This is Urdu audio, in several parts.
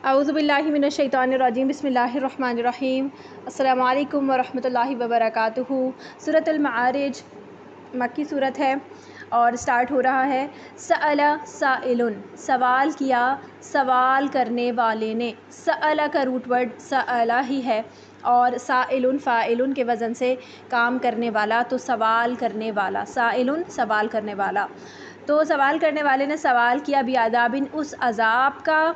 اعوذ باللہ من الشیطان الرجیم بسم اللہ الرحمن الرحیم السلام علیکم ورحمۃ اللہ وبرکاتہ۔ سورۃ المعارج مکی صورت ہے اور سٹارٹ ہو رہا ہے سأل سائل، سوال کیا سوال کرنے والے نے۔ سأل کا روٹ ورڈ سأل ہی ہے اور سائل فاعل کے وزن سے کام کرنے والا، تو سوال کرنے والا، سائل سوال کرنے والا۔ تو سوال کرنے والے نے سوال کیا بعذابٍ، اس عذاب کا،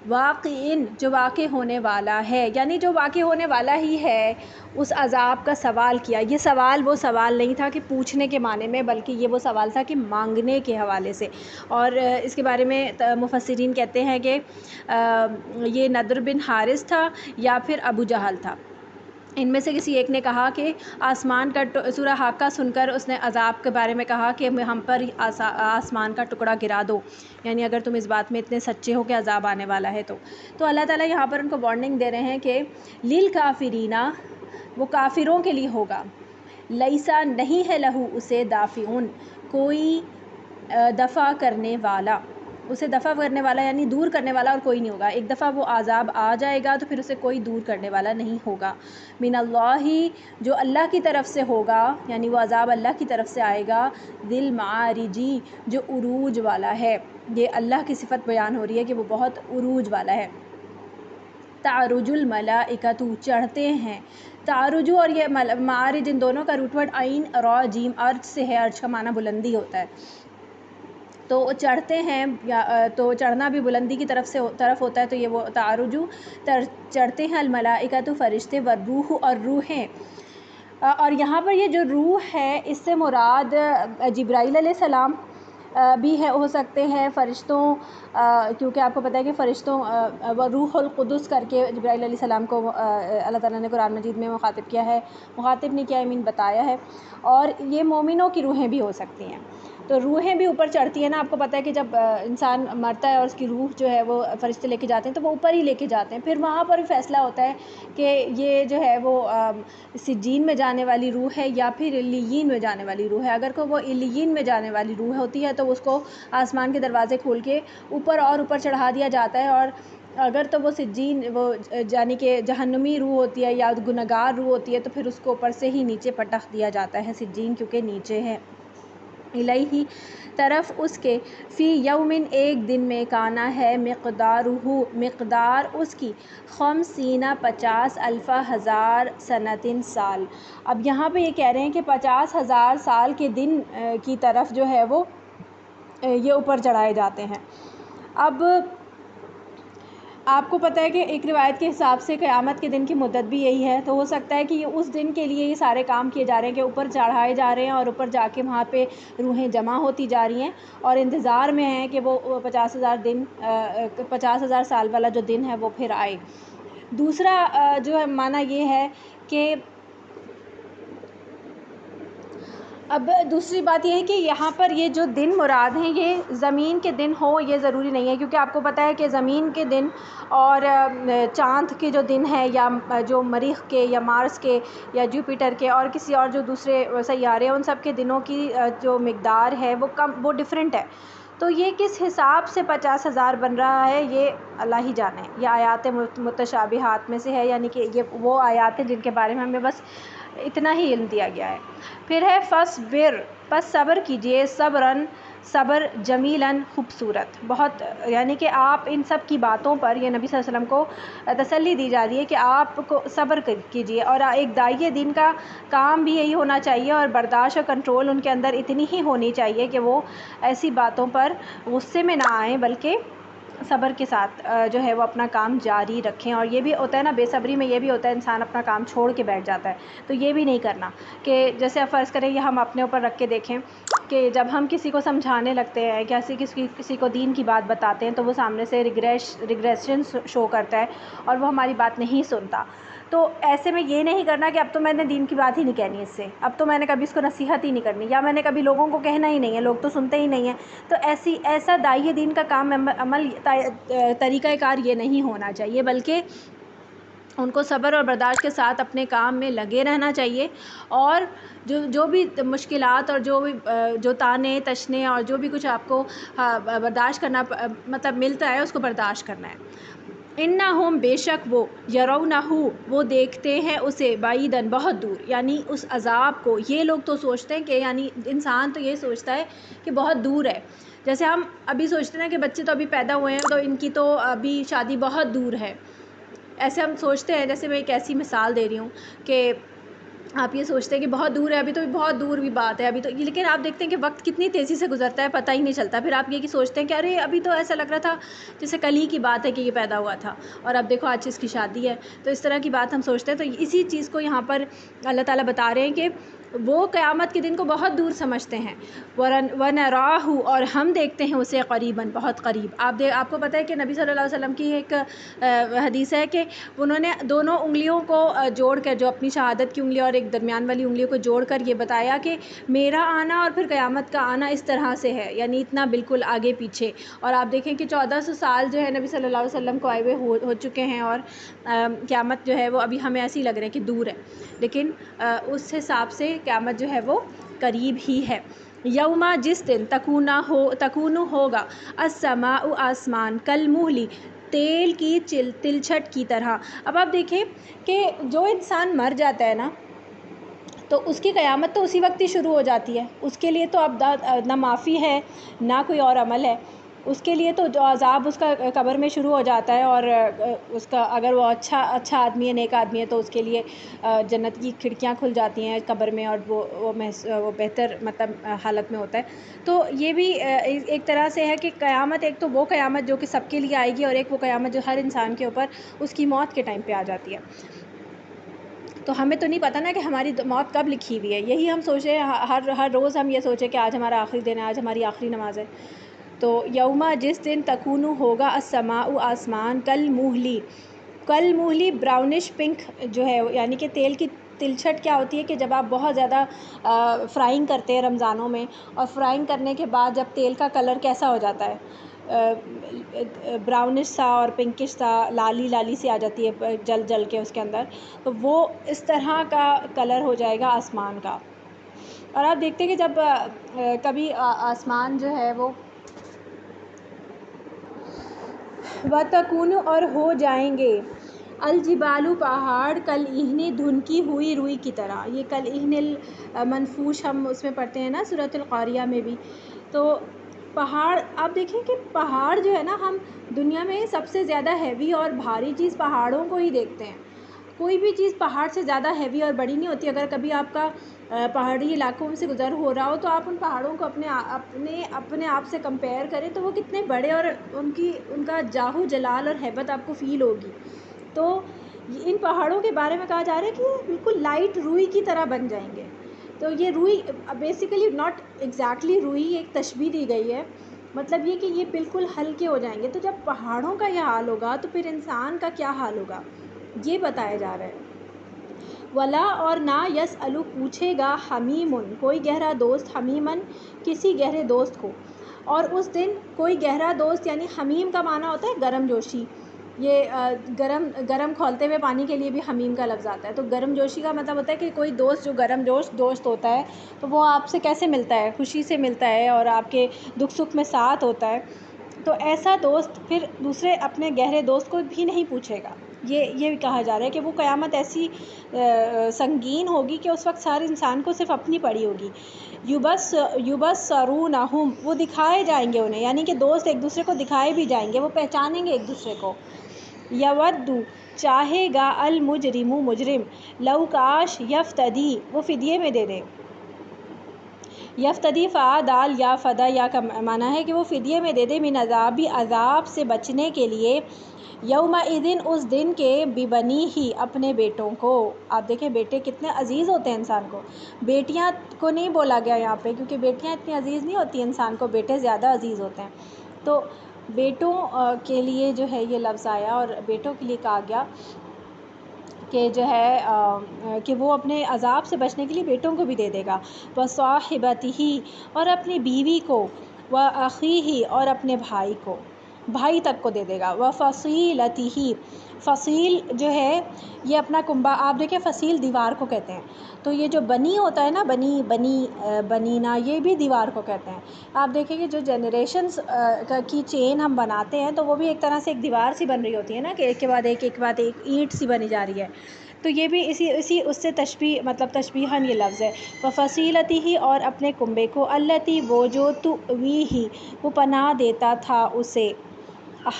واقعٍ جو واقع ہونے والا ہے، یعنی جو واقع ہونے والا ہی ہے اس عذاب کا سوال کیا۔ یہ سوال وہ سوال نہیں تھا کہ پوچھنے کے معنی میں، بلکہ یہ وہ سوال تھا کہ مانگنے کے حوالے سے۔ اور اس کے بارے میں مفسرین کہتے ہیں کہ یہ نضر بن حارث تھا یا پھر ابو جہل تھا۔ ان میں سے کسی ایک نے کہا کہ آسمان کا سورہ حاقہ سن کر اس نے عذاب کے بارے میں کہا کہ ہم پر آسمان کا ٹکڑا گرا دو، یعنی اگر تم اس بات میں اتنے سچے ہو کہ عذاب آنے والا ہے تو اللہ تعالیٰ یہاں پر ان کو وارننگ دے رہے ہیں کہ للکافرین، وہ کافروں کے لیے ہوگا، لیسا نہیں ہے لہو اسے دافعون، کوئی دفع کرنے والا، اسے دفع کرنے والا یعنی دور کرنے والا اور کوئی نہیں ہوگا۔ ایک دفعہ وہ عذاب آ جائے گا تو پھر اسے کوئی دور کرنے والا نہیں ہوگا۔ من اللہ، جو اللہ کی طرف سے ہوگا، یعنی وہ عذاب اللہ کی طرف سے آئے گا، ذل معارجی، جو عروج والا ہے۔ یہ اللہ کی صفت بیان ہو رہی ہے کہ وہ بہت عروج والا ہے۔ تعرج الملائکۃ، چڑھتے ہیں، تعرج اور یہ معارج، ان دونوں کا روٹ ورڈ عین را جیم، عرج سے ہے، عرج کا معنی بلندی ہوتا ہے۔ تو چڑھتے ہیں، تو چڑھنا بھی بلندی کی طرف ہوتا ہے، تو یہ وہ تعرج، چڑھتے ہیں الملائکۃ، فرشتے، والروح، اور روحیں۔ اور یہاں پر یہ جو روح ہے اس سے مراد جبرائیل علیہ السلام بھی ہو سکتے ہیں، فرشتوں، کیونکہ آپ کو پتہ ہے کہ فرشتوں روح القدس کر کے جبرائیل علیہ السلام کو اللہ تعالیٰ نے قرآن مجید میں مخاطب کیا ہے، مخاطب نہیں کیا، بتایا ہے۔ اور یہ مومنوں کی روحیں بھی ہو سکتی ہیں، تو روحیں بھی اوپر چڑھتی ہیں نا۔ آپ کو پتہ ہے کہ جب انسان مرتا ہے اور اس کی روح جو ہے وہ فرشتے لے کے جاتے ہیں تو وہ اوپر ہی لے کے جاتے ہیں، پھر وہاں پر فیصلہ ہوتا ہے کہ یہ جو ہے وہ سجین میں جانے والی روح ہے یا پھر علیین میں جانے والی روح ہے۔ اگر کوئی وہ علیین میں جانے والی روح ہوتی ہے تو اس کو آسمان کے دروازے کھول کے اوپر اور اوپر چڑھا دیا جاتا ہے، اور اگر تو وہ سجین، وہ یعنی کہ جہنمی روح ہوتی ہے یا گنہگار روح ہوتی ہے تو پھر اس کو اوپر سے ہی نیچے پٹخ دیا جاتا ہے، سجین کیونکہ نیچے ہے۔ الیہ، طرف اس کے، فی یومن، ایک دن میں، کانا ہے، مقدارہ، مقدار اس کی، 50 50 الف، ہزار، سنتٍ، سال۔ اب یہاں پہ یہ کہہ رہے ہیں کہ 50,000 سال کے دن کی طرف جو ہے وہ یہ اوپر چڑھائے جاتے ہیں۔ اب آپ کو پتہ ہے کہ ایک روایت کے حساب سے قیامت کے دن کی مدت بھی یہی ہے، تو ہو سکتا ہے کہ یہ اس دن کے لیے یہ سارے کام کیے جا رہے ہیں کہ اوپر چڑھائے جا رہے ہیں اور اوپر جا کے وہاں پہ روحیں جمع ہوتی جا رہی ہیں اور انتظار میں ہیں کہ وہ 50,000 سال والا جو دن ہے وہ پھر آئے۔ دوسرا جو ہے معنی یہ ہے کہ اب دوسری بات یہ ہے کہ یہاں پر یہ جو دن مراد ہیں یہ زمین کے دن ہوں یہ ضروری نہیں ہے، کیونکہ آپ کو پتہ ہے کہ زمین کے دن اور چاند کے جو دن ہے یا جو مریخ کے یا مارس کے یا جوپیٹر کے اور کسی اور جو دوسرے سیارے ہیں ان سب کے دنوں کی جو مقدار ہے وہ ڈیفرنٹ ہے۔ تو یہ کس حساب سے 50,000 بن رہا ہے یہ اللہ ہی جانے۔ یہ آیات متشابہات میں سے ہے، یعنی کہ یہ وہ آیات ہیں جن کے بارے میں ہمیں بس اتنا ہی علم دیا گیا ہے۔ پھر ہے فصبر، پس صبر کیجئے، صبراً، صبر، جمیلاً، خوبصورت، بہت، یعنی کہ آپ ان سب کی باتوں پر، یہ نبی صلی اللہ علیہ وسلم کو تسلی دی جا رہی ہے کہ آپ کو صبر کیجئے، اور ایک داعی دین کا کام بھی یہی ہونا چاہیے، اور برداشت اور کنٹرول ان کے اندر اتنی ہی ہونی چاہیے کہ وہ ایسی باتوں پر غصے میں نہ آئیں بلکہ صبر کے ساتھ جو ہے وہ اپنا کام جاری رکھیں۔ اور یہ بھی ہوتا ہے نا، بے صبری میں یہ بھی ہوتا ہے انسان اپنا کام چھوڑ کے بیٹھ جاتا ہے، تو یہ بھی نہیں کرنا کہ جیسے آپ فرض کریں یہ ہم اپنے اوپر رکھ کے دیکھیں کہ جب ہم کسی کو سمجھانے لگتے ہیں، کسی کو دین کی بات بتاتے ہیں تو وہ سامنے سے ریگریشن شو کرتا ہے اور وہ ہماری بات نہیں سنتا، تو ایسے میں یہ نہیں کرنا کہ اب تو میں نے دین کی بات ہی نہیں کہنی اس سے، اب تو میں نے کبھی اس کو نصیحت ہی نہیں کرنی، یا میں نے کبھی لوگوں کو کہنا ہی نہیں ہے، لوگ تو سنتے ہی نہیں ہیں۔ تو ایسا داعی دین کا کام، عمل، طریقہ کار یہ نہیں ہونا چاہیے، بلکہ ان کو صبر اور برداشت کے ساتھ اپنے کام میں لگے رہنا چاہیے، اور جو بھی مشکلات اور جو تانے تشنے اور جو بھی کچھ آپ کو برداشت کرنا مطلب ملتا ہے اس کو برداشت کرنا ہے۔ انہم بے شک وہ یرونہ وہ دیکھتے ہیں اسے بعیداً بہت دور، یعنی اس عذاب کو یہ لوگ تو سوچتے ہیں کہ یعنی انسان تو یہ سوچتا ہے کہ بہت دور ہے. جیسے ہم ابھی سوچتے ہیں کہ بچے تو ابھی پیدا ہوئے ہیں تو ان کی تو ابھی شادی بہت دور ہے، ایسے ہم سوچتے ہیں. جیسے میں ایک ایسی مثال دے رہی ہوں کہ آپ یہ سوچتے ہیں کہ بہت دور ہے، ابھی تو بہت دور بھی بات ہے ابھی تو، لیکن آپ دیکھتے ہیں کہ وقت کتنی تیزی سے گزرتا ہے پتہ ہی نہیں چلتا. پھر آپ یہ کہ سوچتے ہیں کہ ارے ابھی تو ایسا لگ رہا تھا جیسے کل ہی کی بات ہے کہ یہ پیدا ہوا تھا، اور اب دیکھو آج اس کی شادی ہے. تو اس طرح کی بات ہم سوچتے ہیں. تو اسی چیز کو یہاں پر اللہ تعالیٰ بتا رہے ہیں کہ وہ قیامت کے دن کو بہت دور سمجھتے ہیں. وَنَرَاهُ اور ہم دیکھتے ہیں اسے قریباً بہت قریب. آپ کو پتہ ہے کہ نبی صلی اللہ علیہ وسلم کی ایک حدیث ہے کہ انہوں نے دونوں انگلیوں کو جوڑ کر، جو اپنی شہادت کی انگلی اور ایک درمیان والی انگلیوں کو جوڑ کر یہ بتایا کہ میرا آنا اور پھر قیامت کا آنا اس طرح سے ہے، یعنی اتنا بالکل آگے پیچھے. اور آپ دیکھیں کہ 1400 سال جو ہے نبی صلی اللہ علیہ وسلم کو آئے ہوئے ہو چکے ہیں، اور قیامت جو ہے وہ ابھی ہمیں ایسے ہی لگ رہا ہے کہ دور ہے، لیکن اس حساب سے قیامت جو ہے وہ قریب ہی ہے. یوما جس دن تکون ہوگا السماء آسمان کالمہلی تیل کی تلچھٹ کی طرح. اب آپ دیکھیں کہ جو انسان مر جاتا ہے نا تو اس کی قیامت تو اسی وقت ہی شروع ہو جاتی ہے. اس کے لیے تو اب نہ معافی ہے نہ کوئی اور عمل ہے. اس کے لیے تو جو عذاب اس کا قبر میں شروع ہو جاتا ہے، اور اس کا اگر وہ اچھا آدمی ہے، نیک آدمی ہے، تو اس کے لیے جنت کی کھڑکیاں کھل جاتی ہیں قبر میں، اور وہ بہتر مطلب حالت میں ہوتا ہے. تو یہ بھی ایک طرح سے ہے کہ قیامت ایک تو وہ قیامت جو کہ سب کے لیے آئے گی، اور ایک وہ قیامت جو ہر انسان کے اوپر اس کی موت کے ٹائم پہ آ جاتی ہے. تو ہمیں تو نہیں پتہ نا کہ ہماری موت کب لکھی ہوئی ہے. یہی ہم سوچیں ہر روز ہم یہ سوچیں کہ آج ہمارا آخری دن ہے، آج ہماری آخری نماز ہے. تو یوما جس دن تکون ہوگا السماء آسمان کالمہلی براؤنش پنک جو ہے، یعنی کہ تیل کی تلچھٹ کیا ہوتی ہے کہ جب آپ بہت زیادہ فرائنگ کرتے ہیں رمضانوں میں، اور فرائنگ کرنے کے بعد جب تیل کا کلر کیسا ہو جاتا ہے، براؤنش سا اور پنکش سا، لالی سی آ جاتی ہے جل کے اس کے اندر، تو وہ اس طرح کا کلر ہو جائے گا آسمان کا. اور آپ دیکھتے ہیں کہ جب کبھی آسمان جو ہے وہ وَتَكُونُ اور ہو جائیں گے الجبال پہاڑ کالعہن دھنکی ہوئی روئی کی طرح. یہ کالعہن المنفوش ہم اس میں پڑھتے ہیں نا سورۃ القاریہ میں بھی. تو پہاڑ آپ دیکھیں کہ پہاڑ جو ہے نا، ہم دنیا میں سب سے زیادہ ہیوی اور بھاری چیز پہاڑوں کو ہی دیکھتے ہیں. کوئی بھی چیز پہاڑ سے زیادہ ہیوی اور بڑی نہیں ہوتی. اگر کبھی آپ کا پہاڑی علاقوں سے گزر ہو رہا ہو تو آپ ان پہاڑوں کو اپنے آپ سے کمپیئر کریں تو وہ کتنے بڑے، اور ان کا جاہو جلال اور ہیبت آپ کو فیل ہوگی. تو ان پہاڑوں کے بارے میں کہا جا رہا ہے کہ یہ بالکل لائٹ روئی کی طرح بن جائیں گے. تو یہ روئی بیسیکلی ناٹ ایگزیکٹلی روئی، ایک تشبیہ دی گئی ہے، مطلب یہ کہ یہ بالکل ہلکے ہو جائیں گے. تو جب پہاڑوں کا یہ حال ہوگا تو پھر انسان کا کیا حال ہوگا، یہ بتایا جا رہا ہے. ولا اور نہ یسألو پوچھے گا حمیم کوئی گہرا دوست، حمیمن کسی گہرے دوست کو. اور اس دن کوئی گہرا دوست، یعنی حمیم کا معنی ہوتا ہے گرم جوشی. یہ گرم کھولتے ہوئے پانی کے لیے بھی حمیم کا لفظ آتا ہے. تو گرم جوشی کا مطلب ہوتا ہے کہ کوئی دوست جو گرم جوش دوست ہوتا ہے تو وہ آپ سے کیسے ملتا ہے، خوشی سے ملتا ہے اور آپ کے دکھ سکھ میں ساتھ ہوتا ہے. تو ایسا دوست پھر دوسرے اپنے گہرے دوست کو بھی نہیں پوچھے گا. یہ کہا جا رہا ہے کہ وہ قیامت ایسی سنگین ہوگی کہ اس وقت سارے انسان کو صرف اپنی پڑی ہوگی. یبصرونہم وہ دکھائے جائیں گے انہیں، یعنی کہ دوست ایک دوسرے کو دکھائے بھی جائیں گے، وہ پہچانیں گے ایک دوسرے کو. یود چاہے گا المجرم مجرم، لو کاش یفتدی وہ فدیے میں دے دے. یفتدی فا دال یا فدا یا کا معنی ہے کہ وہ فدیے میں دے دے، من عذاب سے بچنے کے لیے، یومئذ اس دن کے، ببنیہ اپنے بیٹوں کو. آپ دیکھیں بیٹے کتنے عزیز ہوتے ہیں انسان کو. بیٹیاں کو نہیں بولا گیا یہاں پہ کیونکہ بیٹیاں اتنی عزیز نہیں ہوتی انسان کو، بیٹے زیادہ عزیز ہوتے ہیں. تو بیٹوں کے لیے جو ہے یہ لفظ آیا، اور بیٹوں کے لیے کہا گیا کہ جو ہے کہ وہ اپنے عذاب سے بچنے کے لیے بیٹوں کو بھی دے دے گا. وصاحبتہ اور اپنی بیوی کو، وأخیہ اور اپنے بھائی کو. بھائی تک کو دے دے گا. وَفَصِيلَتِهِ، فصیل جو ہے یہ اپنا کنبہ، آپ دیکھیں فصیل دیوار کو کہتے ہیں. تو یہ جو بنی ہوتا ہے نا، بنینا، یہ بھی دیوار کو کہتے ہیں. آپ دیکھیں کہ جو جنریشنز کی چین ہم بناتے ہیں تو وہ بھی ایک طرح سے ایک دیوار سی بن رہی ہوتی ہے نا، کہ ایک کے بعد ایک، ایک کے بعد ایک اینٹ سی بنی جا رہی ہے. تو یہ بھی اسی اس سے تشبیہ، مطلب تشبیہاً یہ لفظ ہے. وَفَصِيلَتِهِ، اور اپنے کنبے کو، الَّتِي، وہ جو، تُؤْوِيهِ، وہ پناہ دیتا تھا اسے.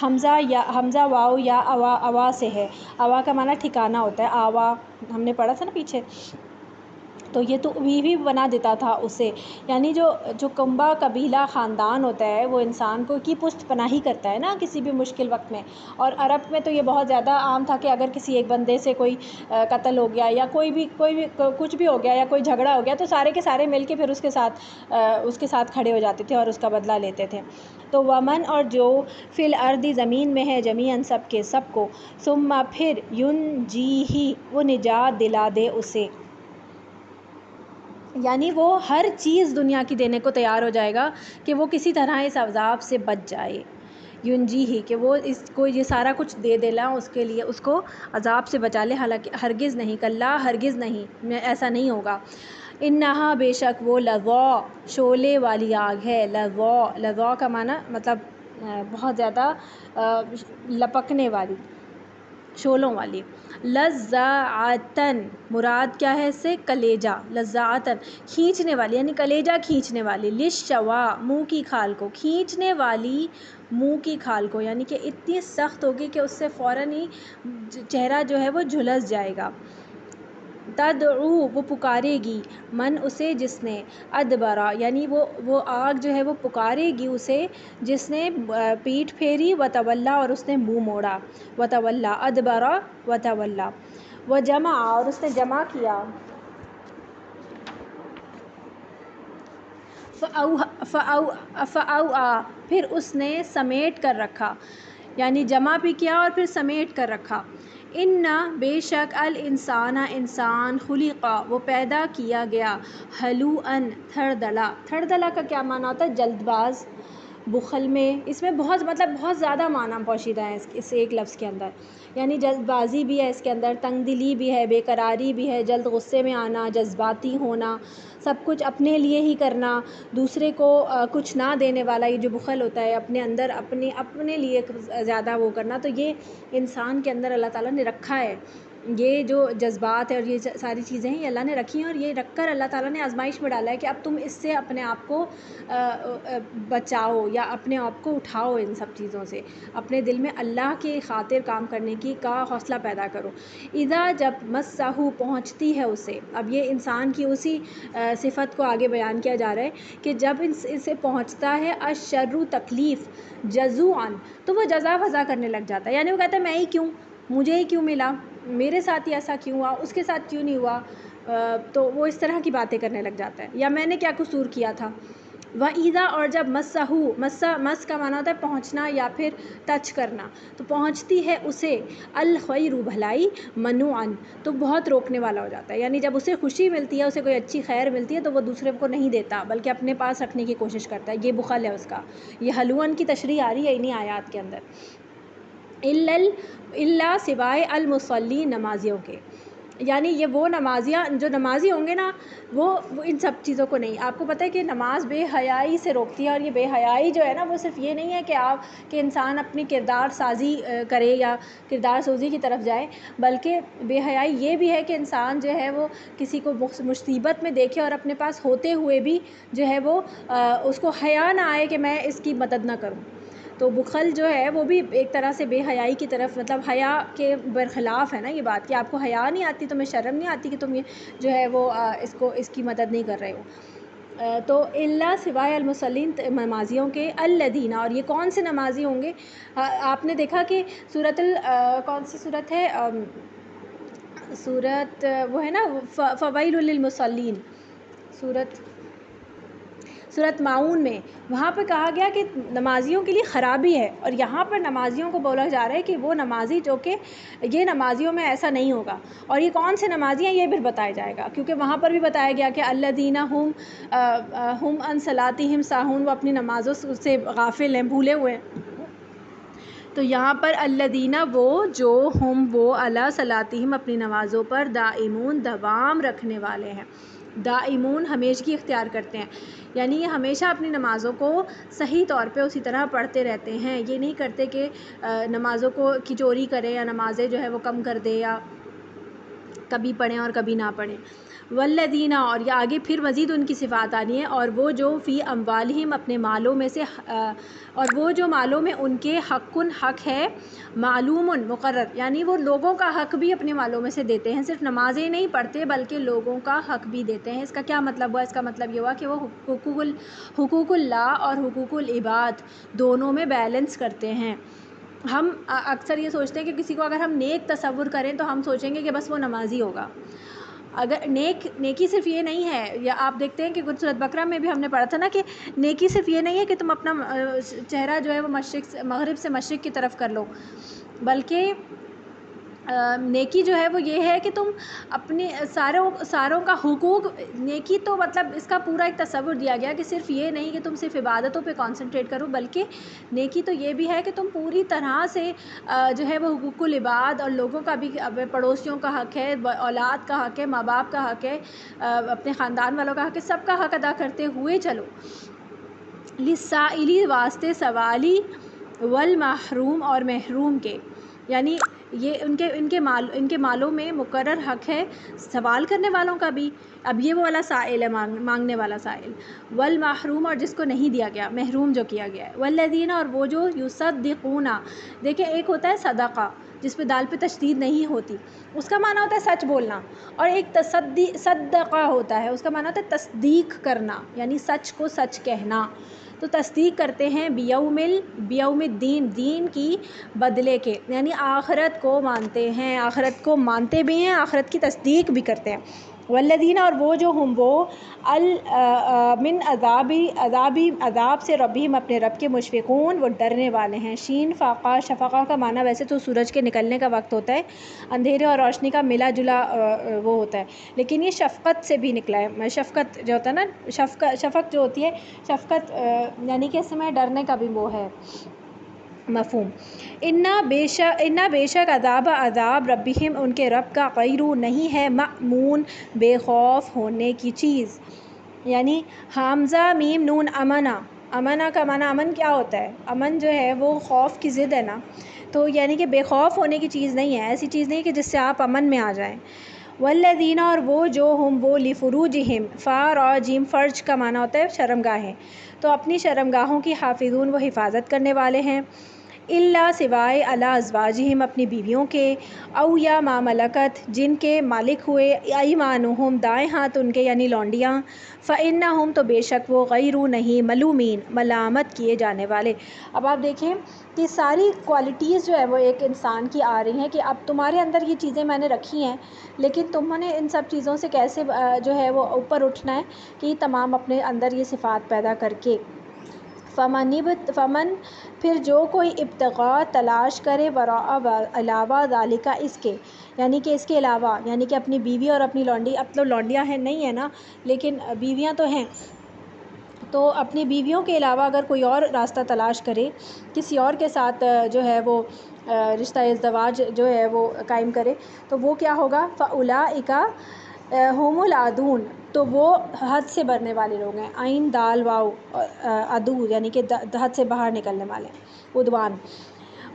حمزہ واو یا اوا سے ہے. اوا کا معنی ٹھکانہ ہوتا ہے، آوا ہم نے پڑھا تھا نا پیچھے. تو یہ تو بھی بنا دیتا تھا اسے، یعنی جو کنبہ قبیلہ خاندان ہوتا ہے وہ انسان کو کی پشت پناہی کرتا ہے نا کسی بھی مشکل وقت میں. اور عرب میں تو یہ بہت زیادہ عام تھا کہ اگر کسی ایک بندے سے کوئی قتل ہو گیا یا کوئی بھی کچھ بھی ہو گیا یا کوئی جھگڑا ہو گیا تو سارے کے سارے مل کے پھر اس کے ساتھ کھڑے ہو جاتے تھے اور اس کا بدلہ لیتے تھے. تو ومن، اور جو، فی الارض، زمین میں ہے، جمیعاً سب کے سب کو، ثم، پھر، ینجیہ، وہ نجات دلا دے اسے. یعنی وہ ہر چیز دنیا کی دینے کو تیار ہو جائے گا کہ وہ کسی طرح اس عذاب سے بچ جائے. ینجیہ، کہ وہ اس کو یہ سارا کچھ دے دلا اس کے لیے، اس کو عذاب سے بچا لے. حالانکہ ہرگز نہیں، کلا، ہرگز نہیں، ایسا نہیں ہوگا. انہا، بے شک وہ، لظیٰ، شعلے والی آگ ہے. لظیٰ کا معنی مطلب بہت زیادہ لپکنے والی، شعلوں والی. لَزَّاعَةً، مراد کیا ہے اس سے؟ کلیجہ. لَزَّاعَةً، کھینچنے والی، یعنی کلیجہ کھینچنے والی. لِلشَّوَىٰ، منہ کی کھال کو، کھینچنے والی منہ کی کھال کو، یعنی کہ اتنی سخت ہوگی کہ اس سے فوراً ہی چہرہ جو ہے وہ جھلس جائے گا. تدعو، وہ پکارے گی، من، اسے، جس نے، ادبرا، یعنی وہ آگ جو ہے وہ پکارے گی اسے جس نے پیٹھ پھیری، وتولا، اور اس نے منہ موڑا. وتولا، ادبرا وتولا. وجمع، اور اس نے جمع کیا. فأوعى، پھر اس نے سمیٹ کر رکھا، یعنی جمع بھی کیا اور پھر سمیٹ کر رکھا. ان، بے شک، الانسان، انسان، خلق، وہ پیدا کیا گیا، ہلوعاً، تھڑدلا. تھڑدلا کا کیا معنی ہوتا ہے؟ جلد باز، بخل میں. اس میں بہت زیادہ معنی پوشیدہ ہیں اس ایک لفظ کے اندر. یعنی جلد بازی بھی ہے اس کے اندر، تنگ دلی بھی ہے، بے قراری بھی ہے، جلد غصے میں آنا، جذباتی ہونا، سب کچھ اپنے لیے ہی کرنا، دوسرے کو کچھ نہ دینے والا، یہ جو بخل ہوتا ہے، اپنے اندر اپنے لیے زیادہ وہ کرنا. تو یہ انسان کے اندر اللہ تعالیٰ نے رکھا ہے. یہ جو جذبات ہے اور یہ ساری چیزیں ہیں یہ اللہ نے رکھی ہیں، اور یہ رکھ کر اللہ تعالیٰ نے آزمائش میں ڈالا ہے کہ اب تم اس سے اپنے آپ کو بچاؤ یا اپنے آپ کو اٹھاؤ ان سب چیزوں سے، اپنے دل میں اللہ کی خاطر کام کرنے کا حوصلہ پیدا کرو. اذا، جب، مسہ، پہنچتی ہے اسے. اب یہ انسان کی اسی صفت کو آگے بیان کیا جا رہا ہے کہ جب اسے پہنچتا ہے الشر، تکلیف، جزوعاً، تو وہ جزا فضا کرنے لگ جاتا ہے. یعنی وہ کہتا ہے میں ہی کیوں، مجھے ہی کیوں ملا، میرے ساتھ ہی ایسا کیوں ہوا، اس کے ساتھ کیوں نہیں ہوا. تو وہ اس طرح کی باتیں کرنے لگ جاتا ہے، یا میں نے کیا قصور کیا تھا. وَإِذَا، اور جب، مس کا معنی ہوتا ہے پہنچنا یا پھر ٹچ کرنا. تو پہنچتی ہے اسے الخیر، بھلائی، منوعاً، تو بہت روکنے والا ہو جاتا ہے. یعنی جب اسے خوشی ملتی ہے، اسے کوئی اچھی خیر ملتی ہے تو وہ دوسرے کو نہیں دیتا بلکہ اپنے پاس رکھنے کی کوشش کرتا ہے. یہ بخل ہے اس کا. یہ حلوان کی تشریح آ رہی ہے انہی آیات کے اندر. الا، سوائے، المصلین، نمازیوں کے. یعنی یہ وہ نمازیاں جو نمازی ہوں گے نا وہ ان سب چیزوں کو نہیں. آپ کو پتہ ہے کہ نماز بے حیائی سے روکتی ہے، اور یہ بے حیائی جو ہے نا وہ صرف یہ نہیں ہے کہ انسان اپنی کردار سازی کرے یا کردار سوزی کی طرف جائے، بلکہ بے حیائی یہ بھی ہے کہ انسان جو ہے وہ کسی کو مصیبت میں دیکھے اور اپنے پاس ہوتے ہوئے بھی جو ہے وہ اس کو حیا نہ آئے کہ میں اس کی مدد نہ کروں. تو بخل جو ہے وہ بھی ایک طرح سے بے حیائی کی طرف، مطلب حیا کے برخلاف ہے نا یہ بات، کہ آپ کو حیا نہیں آتی، تمہیں شرم نہیں آتی کہ تم یہ جو ہے وہ اس کی مدد نہیں کر رہے ہو. تو الا، سوائے، المصلین، نمازیوں کے، الذین، اور یہ کون سے نمازی ہوں گے؟ آپ نے دیکھا کہ کون سی صورت ہے، صورت وہ ہے نا فویل للمصلین، صورت معون میں، وہاں پہ کہا گیا کہ نمازیوں کے لیے خرابی ہے. اور یہاں پر نمازیوں کو بولا جا رہا ہے کہ وہ نمازی جو کہ یہ نمازیوں میں ایسا نہیں ہوگا. اور یہ کون سے نمازی ہیں یہ بھی بتایا جائے گا، کیونکہ وہاں پر بھی بتایا گیا کہ الذین ہم عن صلاتہم ساہون، وہ اپنی نمازوں سے غافل ہیں، بھولے ہوئے ہیں. تو یہاں پر الذین وہ جو ہم وہ علی صلاتہم اپنی نمازوں پر دائمون دوام رکھنے والے ہیں. دائمون ہمیشگی اختیار کرتے ہیں، یعنی یہ ہمیشہ اپنی نمازوں کو صحیح طور پہ اسی طرح پڑھتے رہتے ہیں. یہ نہیں کرتے کہ نمازوں کی چوری کرے یا نمازیں جو ہے وہ کم کر دے یا کبھی پڑھیں اور کبھی نہ پڑھیں. والذین، اور یہ آگے پھر مزید ان کی صفات آنی ہے، اور وہ جو فی اموالہم اپنے مالوں میں سے اور وہ جو مالوں میں ان کے حق ہے، معلوم مقرر، یعنی وہ لوگوں کا حق بھی اپنے مالوں میں سے دیتے ہیں. صرف نمازیں نہیں پڑھتے بلکہ لوگوں کا حق بھی دیتے ہیں. اس کا کیا مطلب ہوا؟ اس کا مطلب یہ ہوا کہ وہ حقوق اللہ اور حقوق العباد دونوں میں بیلنس کرتے ہیں. ہم اکثر یہ سوچتے ہیں کہ کسی کو اگر ہم نیک تصور کریں تو ہم سوچیں گے کہ بس وہ نمازی ہوگا. اگر نیکی صرف یہ نہیں ہے، یا آپ دیکھتے ہیں کہ کچھ سورۃ بقرہ میں بھی ہم نے پڑھا تھا نا کہ نیکی صرف یہ نہیں ہے کہ تم اپنا چہرہ جو ہے وہ مغرب سے مشرق کی طرف کر لو، بلکہ نیکی جو ہے وہ یہ ہے کہ تم اپنے ساروں کا حقوق، نیکی تو مطلب اس کا پورا ایک تصور دیا گیا کہ صرف یہ نہیں کہ تم صرف عبادتوں پہ کانسنٹریٹ کرو، بلکہ نیکی تو یہ بھی ہے کہ تم پوری طرح سے جو ہے وہ حقوق العباد اور لوگوں کا بھی، پڑوسیوں کا حق ہے، اولاد کا حق ہے، ماں باپ کا حق ہے، اپنے خاندان والوں کا حق ہے، سب کا حق ادا کرتے ہوئے چلو. للسائلی، واسطے سوالی، والمحروم، اور محروم کے، یعنی یہ ان کے مالوں میں مقرر حق ہے سوال کرنے والوں کا بھی. اب یہ وہ والا سائل ہے، مانگنے والا سائل. والمحروم، اور جس کو نہیں دیا گیا، محروم جو کیا گیا ہے. والذین، اور وہ جو یصدقون، دیکھیں ایک ہوتا ہے صدقہ جس پہ دال پہ تشدید نہیں ہوتی، اس کا معنی ہوتا ہے سچ بولنا، اور ایک صدقہ ہوتا ہے، اس کا معنی ہوتا ہے تصدیق کرنا، یعنی سچ کو سچ کہنا. تو تصدیق کرتے ہیں بیوم الدین، دین کی بدلے کے، یعنی آخرت کو مانتے ہیں، آخرت کو مانتے بھی ہیں، آخرت کی تصدیق بھی کرتے ہیں. والذین، اور وہ جو ہم وہ من عذاب سے ربہم اپنے رب کے مشفقون، وہ ڈرنے والے ہیں. شین فاقہ، شفقہ کا معنی ویسے تو سورج کے نکلنے کا وقت ہوتا ہے، اندھیرے اور روشنی کا ملا جلا وہ ہوتا ہے، لیکن یہ شفقت سے بھی نکلا ہے. شفقت جو ہوتا ہے نا، شفقت جو ہوتی ہے، شفقت یعنی کہ اس میں ڈرنے کا بھی وہ ہے مفہوم. انا بے شک عذاب ربہم، ان کے رب کا، غیر نہیں ہے، مأمون، بے خوف ہونے کی چیز. یعنی حمزہ میم نون امنا کا معنی امن کیا ہوتا ہے؟ امن جو ہے وہ خوف کی ضد ہے نا، تو یعنی کہ بے خوف ہونے کی چیز نہیں ہے، ایسی چیز نہیں کہ جس سے آپ امن میں آ جائیں. والذین، اور وہ جو ہم وہ لفروجہم، فا را جیم، فرج کا معنی ہوتا ہے شرمگاہیں، تو اپنی شرمگاہوں کی حافظون، وہ حفاظت کرنے والے ہیں. الا، سوائے، علی ازواجہم، اپنی بیویوں کے، او یا ما ملکت، جن کے مالک ہوئے، ایمانہم، دائیں ہاتھ ان کے یعنی لونڈیاں، فإنہم، تو بے شک وہ، غیر نہیں، ملومین، ملامت کیے جانے والے. اب آپ دیکھیں کہ ساری کوالٹیز جو ہے وہ ایک انسان کی آ رہی ہیں کہ اب تمہارے اندر یہ چیزیں میں نے رکھی ہیں، لیکن تمہوں نے ان سب چیزوں سے کیسے جو ہے وہ اوپر اٹھنا ہے، کہ یہ تمام اپنے اندر یہ صفات پیدا کر کے. فمن، پھر جو کوئی ابتغاء، تلاش کرے، وراء، علاوہ، ذالک، اس کے، یعنی کہ اس کے علاوہ، یعنی کہ اپنی بیوی اور اپنی لونڈی، اب تو لونڈیاں ہیں نہیں ہیں نا، لیکن بیویاں تو ہیں، تو اپنی بیویوں کے علاوہ اگر کوئی اور راستہ تلاش کرے، کسی اور کے ساتھ جو ہے وہ رشتہ ازدواج جو ہے وہ قائم کرے، تو وہ کیا ہوگا؟ فاولئک ہم العادون، تو وہ حد سے بڑھنے والے لوگ ہیں. عین دال واو، عدو یعنی کہ حد سے باہر نکلنے والے، عدوان.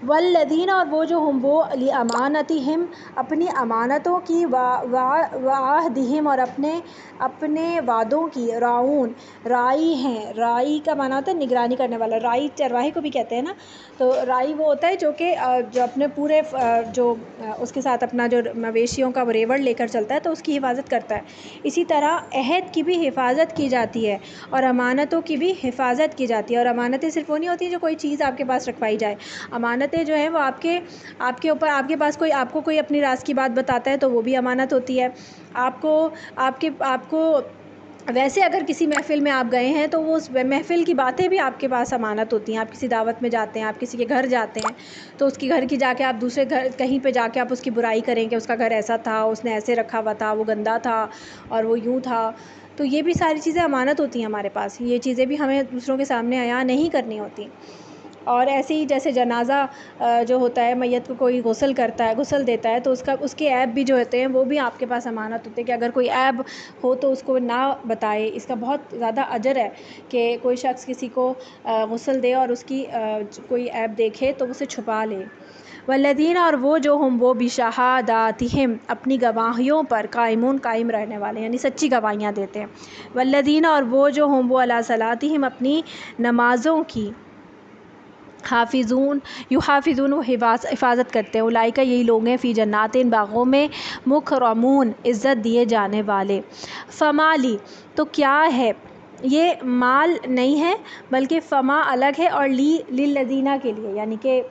والذین، اور وہ جو ہم وہ لامانتہم، اپنی امانتوں کی، وعہدہم، اور اپنے وعدوں کی، راعون، راعی ہیں. راعی کا معنی ہوتا ہے نگرانی کرنے والا، راعی چرواہے کو بھی کہتے ہیں نا، تو راعی وہ ہوتا ہے جو اپنے پورے جو اس کے ساتھ اپنا جو مویشیوں کا وہ ریوڑ لے کر چلتا ہے تو اس کی حفاظت کرتا ہے. اسی طرح عہد کی بھی حفاظت کی جاتی ہے، اور امانتوں کی بھی حفاظت کی جاتی ہے. اور امانتیں صرف وہ نہیں ہوتی جو کوئی چیز آپ کے پاس رکھوائی جائے، امانتیں جو ہیں وہ آپ کے اوپر، آپ کے پاس آپ کو کوئی اپنی راز کی بات بتاتا ہے تو وہ بھی امانت ہوتی ہے. آپ کو ویسے اگر کسی محفل میں آپ گئے ہیں تو وہ اس محفل کی باتیں بھی آپ کے پاس امانت ہوتی ہیں. آپ کسی دعوت میں جاتے ہیں، آپ کسی کے گھر جاتے ہیں، تو اس کے گھر کی جا کے آپ دوسرے گھر کہیں پہ جا کے آپ اس کی برائی کریں کہ اس کا گھر ایسا تھا، اس نے ایسے رکھا ہوا تھا، وہ گندا تھا اور وہ یوں تھا. تو یہ بھی ساری چیزیں امانت ہوتی ہیں ہمارے پاس، یہ چیزیں بھی ہمیں دوسروں کے سامنے عیاں نہیں کرنی ہوتی. اور ایسے ہی جیسے جنازہ جو ہوتا ہے، میت کو کوئی غسل کرتا ہے، غسل دیتا ہے، تو اس کے عیب بھی جو ہوتے ہیں وہ بھی آپ کے پاس امانت ہوتے ہیں کہ اگر کوئی عیب ہو تو اس کو نہ بتائے۔ اس کا بہت زیادہ اجر ہے کہ کوئی شخص کسی کو غسل دے اور اس کی کوئی عیب دیکھے تو اسے چھپا لے۔ والذین، اور وہ جو ہم وہ بشہاداتہم، اپنی گواہیوں پر قائمون، قائم رہنے والے، یعنی سچی گواہیاں دیتے ہیں۔ والذین، اور وہ جو ہم وہ علی صلاتہم، اپنی نمازوں کی حافظون، یحافظون، وہ حفاظت کرتے ہیں۔ اولئک، یہی لوگ ہیں، فی جنات، باغوں میں، مکرمون، عزت دیے جانے والے۔ فمالی، تو کیا ہے، یہ مال نہیں ہے بلکہ فما الگ ہے اور للذین کے لیے، یعنی کہ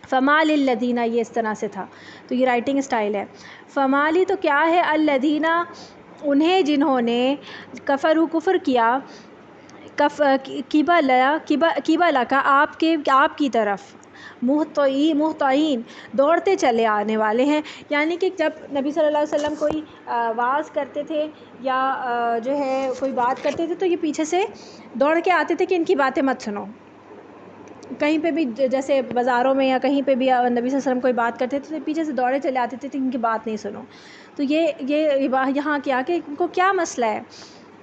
فما للذین یہ اس طرح سے تھا، تو یہ رائٹنگ سٹائل ہے۔ فمالی، تو کیا ہے، الذین، انہیں جنہوں نے کفروا، کفر کیا، قبلہ کا، آپ کی طرف، مہطعین، دوڑتے چلے آنے والے ہیں۔ یعنی کہ جب نبی صلی اللہ علیہ وسلم کوئی وعظ کرتے تھے یا جو ہے کوئی بات کرتے تھے تو یہ پیچھے سے دوڑ کے آتے تھے کہ ان کی باتیں مت سنو۔ کہیں پہ بھی جیسے بازاروں میں یا کہیں پہ بھی نبی صلی اللہ علیہ وسلم کوئی بات کرتے تھے تو پیچھے سے دوڑے چلے آتے تھے کہ ان کی بات نہیں سنو۔ تو یہ یہاں کیا کہ ان کو کیا مسئلہ ہے،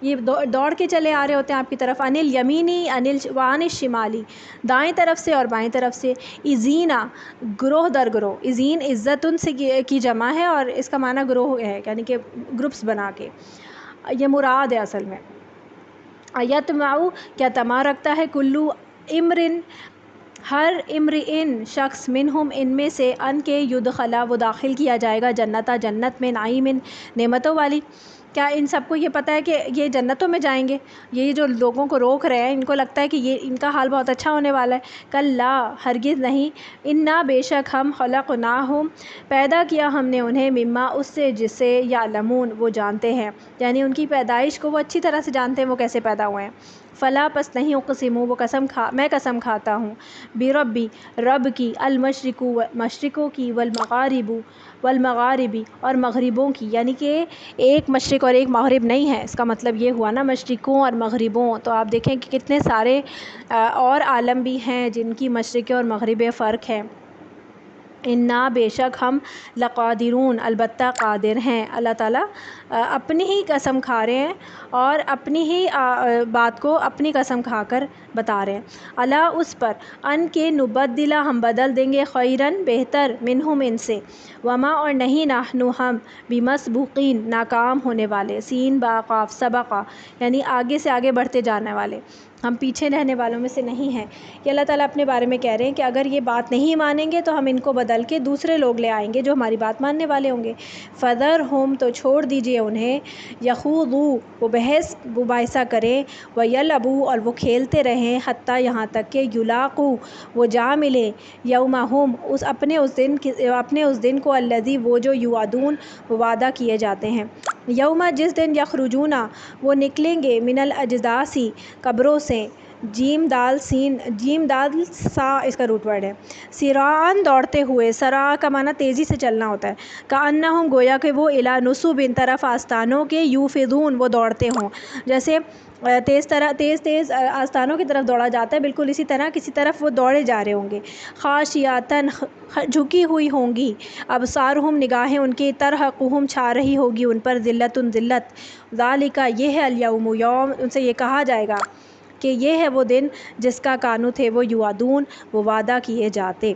یہ دوڑ کے چلے آ رہے ہوتے ہیں آپ کی طرف۔ انل یمینی، وعن الشمالی، دائیں طرف سے اور بائیں طرف سے۔ ازینا، گروہ در گروہ، ازین عزتن سے کی جمع ہے اور اس کا معنی گروہ ہے، یعنی کہ گروپس بنا کے، یہ مراد ہے اصل میں۔ یطمع، کیا طمع رکھتا ہے، کلو امرن، ہر امرئن، شخص، منہم، ان میں سے، ان کے، یدخلا، وہ داخل کیا جائے گا، جنت، جنت میں، نعیم، نعمتوں والی۔ کیا ان سب کو یہ پتہ ہے کہ یہ جنتوں میں جائیں گے؟ یہ جو لوگوں کو روک رہے ہیں ان کو لگتا ہے کہ یہ ان کا حال بہت اچھا ہونے والا ہے۔ کلا، ہرگز نہیں، انا، بے شک، ہم، خلقناہم، پیدا کیا ہم نے انہیں، مما، اس سے، جسے، یعلمون، وہ جانتے ہیں، یعنی ان کی پیدائش کو وہ اچھی طرح سے جانتے ہیں وہ کیسے پیدا ہوئے ہیں۔ فلا، پس نہیں، اقسم، وہ میں قسم کھاتا ہوں، بربی، رب کی، المشرق، مشرقوں کی، والمغاربی، اور مغربوں کی، یعنی کہ ایک مشرق اور ایک مغرب نہیں ہے، اس کا مطلب یہ ہوا نا مشرقوں اور مغربوں، تو آپ دیکھیں کہ کتنے سارے اور عالم بھی ہیں جن کی مشرق اور مغرب فرق ہے۔ انا، بے شک، ہم، لقادرون، البتہ قادر ہیں۔ اللہ تعالیٰ اپنی ہی قسم کھا رہے ہیں اور اپنی ہی بات کو اپنی قسم کھا کر بتا رہے ہیں۔ اللہ، اس پر، ان کے، نبدلہ، ہم بدل دیں گے، خیرن، بہتر، منہم، ان سے، وما، اور نہیں، نحن، ہم، بمسبوقین، ناکام ہونے والے، سین با قاف، سبقہ، یعنی آگے سے آگے بڑھتے جانے والے، ہم پیچھے رہنے والوں میں سے نہیں ہیں۔ کہ اللہ تعالیٰ اپنے بارے میں کہہ رہے ہیں کہ اگر یہ بات نہیں مانیں گے تو ہم ان کو بدل کے دوسرے لوگ لے آئیں گے جو ہماری بات ماننے والے ہوں گے۔ فذرہم، تو چھوڑ دیجئے انہیں، یخوضوا، وہ بحث مباحثہ کریں، ویلعبوا، اور وہ کھیلتے رہیں، حتیٰ، یہاں تک کہ، یلاقوا، وہ جا ملے، یومہم، اپنے اس دن کو، الذی، وہ جو، یوعدون، وہ وعدہ کیے جاتے ہیں۔ یوم، جس دن، یخرجون، وہ نکلیں گے، من الاجداثی، قبروں سے، جیم دال سا، اس کا روٹ ورڈ ہے، سراعاً، دوڑتے ہوئے، سراع کا معنی تیزی سے چلنا ہوتا ہے، کأنہم، گویا کہ وہ، الی نصب، طرف آستانوں کے، یوفضون، وہ دوڑتے ہوں، جیسے تیز آستانوں کی طرف دوڑا جاتا ہے، بالکل اسی طرح کسی طرف وہ دوڑے جا رہے ہوں گے۔ خاشعاتن، جھکی ہوئی ہوں گی، ابصارہم، نگاہیں ان کی، ترہقہم، چھا رہی ہوگی ان پر، ذلۃ، ذلت، ذالک، یہ ہے، الیوم، یوم، ان سے یہ کہا جائے گا کہ یہ ہے وہ دن جس کا کانو تھے وہ، یوعدون، وہ وعدہ کیے جاتے۔